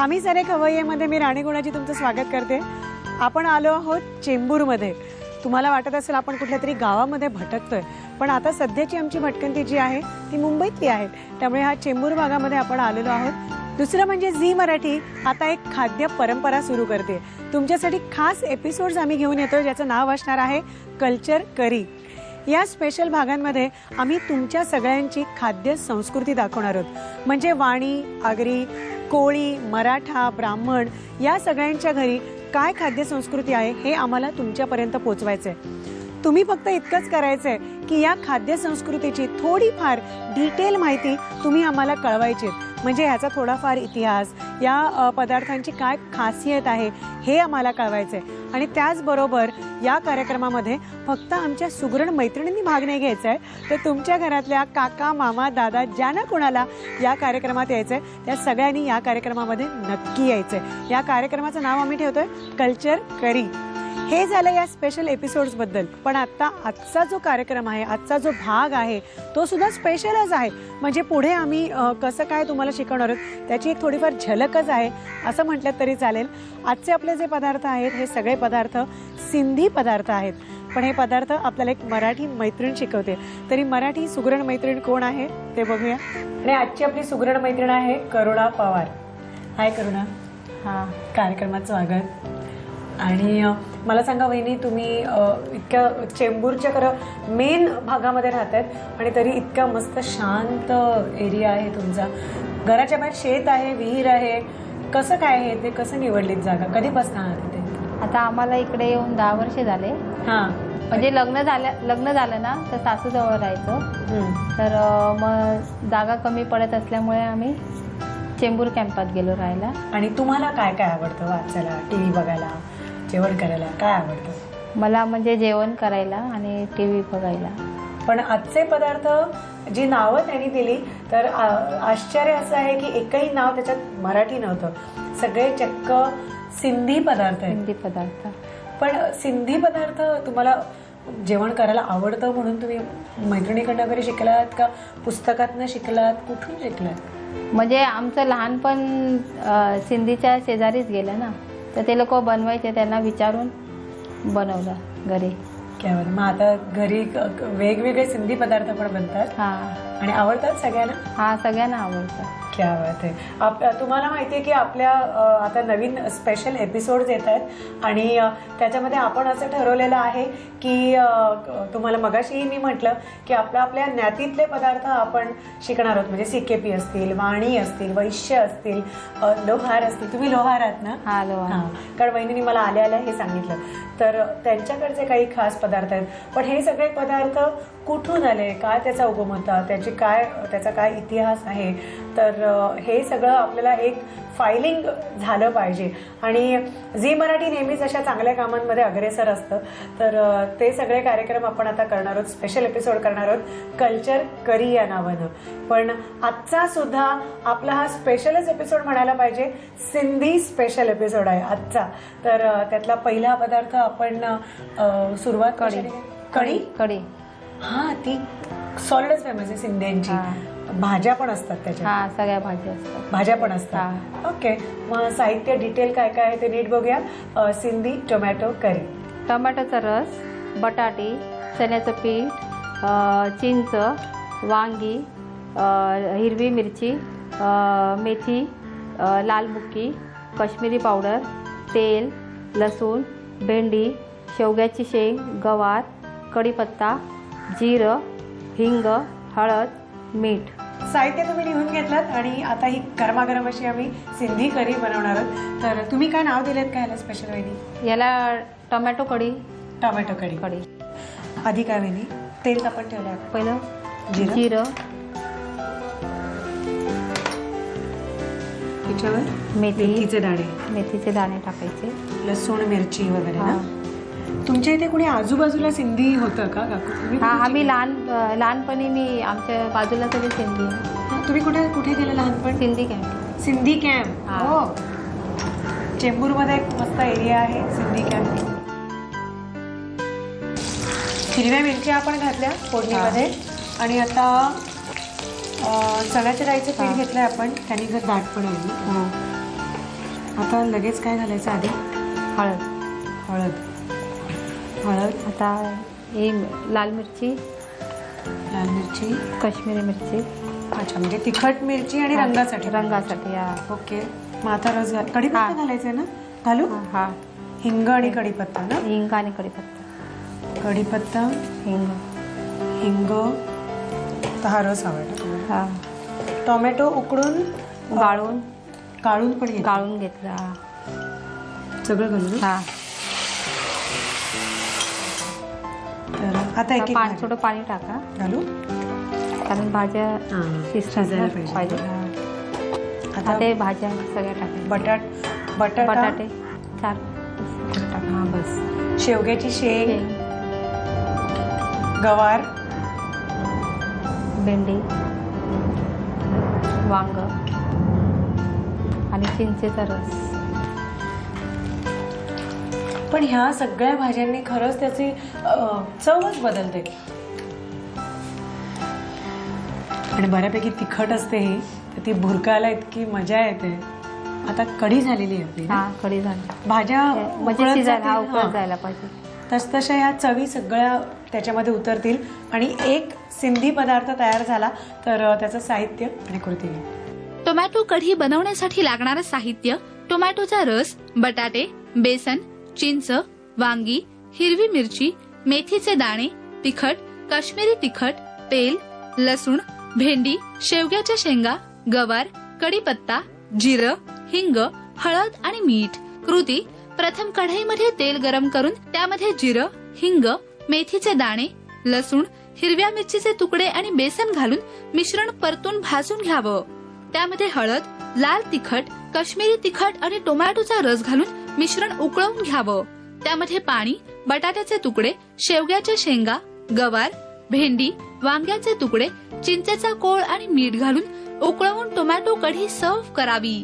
आम्ही सारे खवय्येमध्ये मी राणी गुणाजी तुमचं स्वागत करते. आपण आलो आहोत चेंबूरमध्ये. तुम्हाला वाटत असेल आपण कुठल्या तरी गावामध्ये भटकतोय, पण आता सध्याची आमची भटकंती जी आहे ती मुंबईतली आहे. त्यामुळे हा चेंबूर भागामध्ये आपण आलेलो आहोत. दुसरं म्हणजे झी मराठी आता एक खाद्य परंपरा सुरू करते. तुमच्यासाठी खास एपिसोड्स आम्ही घेऊन येतो, ज्याचं नाव असणार आहे कल्चर करी. या स्पेशल भागांमध्ये आम्ही तुमच्या सगळ्यांची खाद्य संस्कृती दाखवणार आहोत. म्हणजे वाणी, आगरी, कोळी, मराठा, ब्राह्मण या सगळ्यांच्या घरी काय खाद्य संस्कृती आहे हे आम्हाला तुमच्यापर्यंत पोहोचवायचं आहे. तुम्ही फक्त इतकंच करायचं आहे की या खाद्य संस्कृतीची थोडीफार डिटेल माहिती तुम्ही आम्हाला कळवायची. म्हणजे ह्याचा थोडाफार इतिहास, या पदार्थांची काय खासियत आहे हे आम्हाला कळवायचं आहे. आणि त्याचबरोबर या कार्यक्रमामध्ये फक्त आमच्या सुगरण मैत्रिणींनी भाग नाही घ्यायचा आहे, तर तुमच्या घरातल्या काका, मामा, दादा ज्यांना कोणाला या कार्यक्रमात यायचं आहे त्या सगळ्यांनी या कार्यक्रमामध्ये नक्की यायचं आहे. या कार्यक्रमाचं नाव आम्ही ठेवतोय कल्चर करी. हे झालं या स्पेशल एपिसोड्सबद्दल. पण आजचा जो कार्यक्रम आहे, आजचा जो भाग आहे तो सुद्धा स्पेशलच आहे. म्हणजे पुढे आम्ही कसं काय तुम्हाला शिकवणार आहोत त्याची एक थोडीफार झलकच आहे असं म्हटलं तरी चालेल. आजचे आपले जे पदार्थ आहेत हे सगळे पदार्थ सिंधी पदार्थ आहेत. पण हे पदार्थ आपल्याला एक मराठी मैत्रीण शिकवते. तरी मराठी सुगरण मैत्रीण कोण आहे ते बघूया. आणि आजची आपली सुगरण मैत्रीण आहे करुणा पवार. हाय करुणा. हां, कार्यक्रमात स्वागत. आणि मला सांगा वहिनी, तुम्ही इतक्या चेंबूरच्या खरं मेन भागामध्ये राहतात आणि तरी इतका मस्त शांत एरिया आहे तुमचा. घराच्या बाहेर शेत आहे, विहीर आहे. कसं काय आहे ते, कसं निवडलीत जागा, कधीपासून आहात तिथे? आता आम्हाला इकडे येऊन 10 वर्ष झाले. हां, म्हणजे लग्न झालं ना तर सासूजवळ राहायचो. तर मग जागा कमी पडत असल्यामुळे आम्ही चेंबूर कॅम्पात गेलो राहायला. आणि तुम्हाला काय काय आवडतं वाचायला, टीव्ही बघायला, जेवण करायला काय आवडतं? मला म्हणजे जेवण करायला आणि टीव्ही बघायला. पण आजचे पदार्थ जी नावं त्यांनी दिली तर आश्चर्य असं आहे की एकही नाव त्याच्यात मराठी नव्हतं. सगळे चक्क सिंधी पदार्थ आहेत. हिंदी पदार्थ. पण सिंधी पदार्थ तुम्हाला जेवण करायला आवडतं म्हणून तुम्ही मैत्रिणीकडनं वगैरे शिकलात का, पुस्तकातनं शिकलात, कुठून शिकलात? म्हणजे आमचं लहानपण सिंधीच्या शेजारीच गेलं ना, तर ते लोक बनवायचे, त्यांना विचारून बनवलं घरी. क्या मग आता घरी वेगवेगळे सिंधी पदार्थ पण बनतात. हां, आणि आवडतात सगळ्यांना? हां, सगळ्यांना आवडतं. क्या बात आहे. तुम्हाला माहिती आहे की आपल्या आता नवीन स्पेशल एपिसोड्स येत आहेत आणि त्याच्यामध्ये आपण असं ठरवलेलं आहे की तुम्हाला मगाशीही मी म्हटलं की आपल्या ज्ञातीतले पदार्थ आपण शिकणार आहोत. म्हणजे CKP असतील, वाणी असतील, वैश्य असतील, लोहार असतील. तुम्ही लोहार आहात ना? हां, लोहार. हां, कारण वहिनीने मला आल्या हे सांगितलं. तर त्यांच्याकडचे काही खास पदार्थ आहेत. पण हे सगळे पदार्थ कुठून आले, काय त्याचा उगम होता, त्याचा काय इतिहास आहे, तर हे सगळं आपल्याला एक फायलिंग झालं पाहिजे. आणि झी मराठी नेहमीच अशा चांगल्या कामांमध्ये अग्रेसर असतं. तर ते सगळे कार्यक्रम आपण आता करणार आहोत, स्पेशल एपिसोड करणार आहोत कल्चर करी या नावानं. पण आजचा सुद्धा आपला हा स्पेशलच एपिसोड म्हणायला पाहिजे. सिंधी स्पेशल एपिसोड आहे आजचा. तर त्यातला पहिला पदार्थ आपण सुरुवात कढी. हां, ती सॉलिडच फेमस आहे सिंध्यांची. भाज्या पण असतात त्याच्यात. हां, सगळ्या भाज्या पण असतात. ओके, मग साहित्य डिटेल काय काय आहे ते नीट बघूया. सिंधी टोमॅटो करी. टोमॅटोचा रस, बटाटे, चण्याचं पीठ, चिंच, वांगी, हिरवी मिरची, मेथी, लाल बुक्की, काश्मीरी पावडर, तेल, लसूण, भेंडी, शेवग्याची शेंग, गवार, कढीपत्ता, जिरं, हिंग, हळद, मीठ. साहित्य तुम्ही लिहून घेतलात आणि आता ही गरमागरम अशी आम्ही सिंधी करी बनवणार आहोत. तर तुम्ही काय नाव दिलेत का ह्याला स्पेशल वहिनी? याला टोमॅटो कढी. कढी. आधी काय वहिनी? तेल आपण ठेवलं आहे. पहिलं जिरं, त्याच्यावर मेथीचे दाणे टाकायचे, लसूण, मिरची वगैरे ना. तुमच्या इथे कुणी आजूबाजूला सिंधी होतं का? हां, आम्ही लहानपणी मी आमच्या बाजूला सगळे सिंधी. तुम्ही कुठे गेले लहानपण? सिंधी कॅम्प. हो, चेंबूरमध्ये एक मस्त एरिया आहे सिंधी कॅम्प. हिरव्या मिरच्या आपण घातल्या फोडणीमध्ये. आणि आता चण्याच्या डाळीचं पीठ घेतलंय आपण, त्याने जर दाट पण येईल. आता लगेच काय घालायचं आधी? हळद. हळद. हळद, आता ही लाल मिरची, लाल मिरची, काश्मीरी मिरची. अच्छा, म्हणजे तिखट मिरची आणि हा, रंगासाठी. रंगासाठी. हा. ओके. मग आता रस घाल. कढीपत्ता हा. घालायचा आहे ना? घालू? हा. हिंग आणि कढीपत्ता ना? हिंग आणि कढीपत्ता. कढीपत्ता, हिंग. हिंग. आता हा रस हवा. हा. टोमॅटो उकडून गाळून काढून पण घे. गाळून घेतला. सगळं घालून. हा. तर आता एक एक भाजी थोडं पाणी टाका, घालू. कारण भाज्या शिजायला शिजतात पाहिजे. पाहिजे. आता ते भाज्या सगळ्या टाका. बटाटा, बटाटे 4 टाका. हा बस. शेवग्याची शेंग, शेंग, गवार, भेंडी, वांग आणि चिंचेचा रस. पण ह्या सगळ्या भाज्यांनी खरंच त्याची चवच बदलते आणि बऱ्यापैकी तिखट असते ही, तर ती भुरकायला इतकी मजा येते. आता कढी झालेली आहे आपली. हा, कढी झाली. भाज्या म्हणजे उकळत शिजायला जातील. उकळत हा. जायला पाहिजे. तसतशा ह्या चवी सगळ्या त्याच्यामध्ये उतरतील आणि एक सिंधी पदार्थ तयार झाला. तर त्याचं साहित्य आणि कृती. टोमॅटो कढी बनवण्यासाठी लागणारं साहित्य: टोमॅटोचा रस, बटाटे, बेसन, चिंच, वांगी, हिरवी मिरची, मेथीचे दाणे, तिखट, काश्मीरी तिखट, तेल, लसूण, भेंडी, शेवग्याच्या शेंगा, गवार, कढीपत्ता, जिरं, हिंग, हळद आणि मीठ. कृती: प्रथम कढईमध्ये तेल गरम करून त्यामध्ये जिरं, हिंग, मेथीचे दाणे, लसूण, हिरव्या मिरचीचे तुकडे आणि बेसन घालून मिश्रण परतून भाजून घ्यावं. त्यामध्ये हळद, लाल तिखट, काश्मीरी तिखट आणि टोमॅटोचा रस घालून मिश्रण उकळवून घ्यावं. त्यामध्ये पाणी, बटाट्याचे तुकडे, शेवग्याच्या शेंगा, गवार, भेंडी, वांग्याचे तुकडे, चिंचेचा कोळ आणि मीठ घालून उकळवून टोमॅटो कढी सर्व्ह करावी.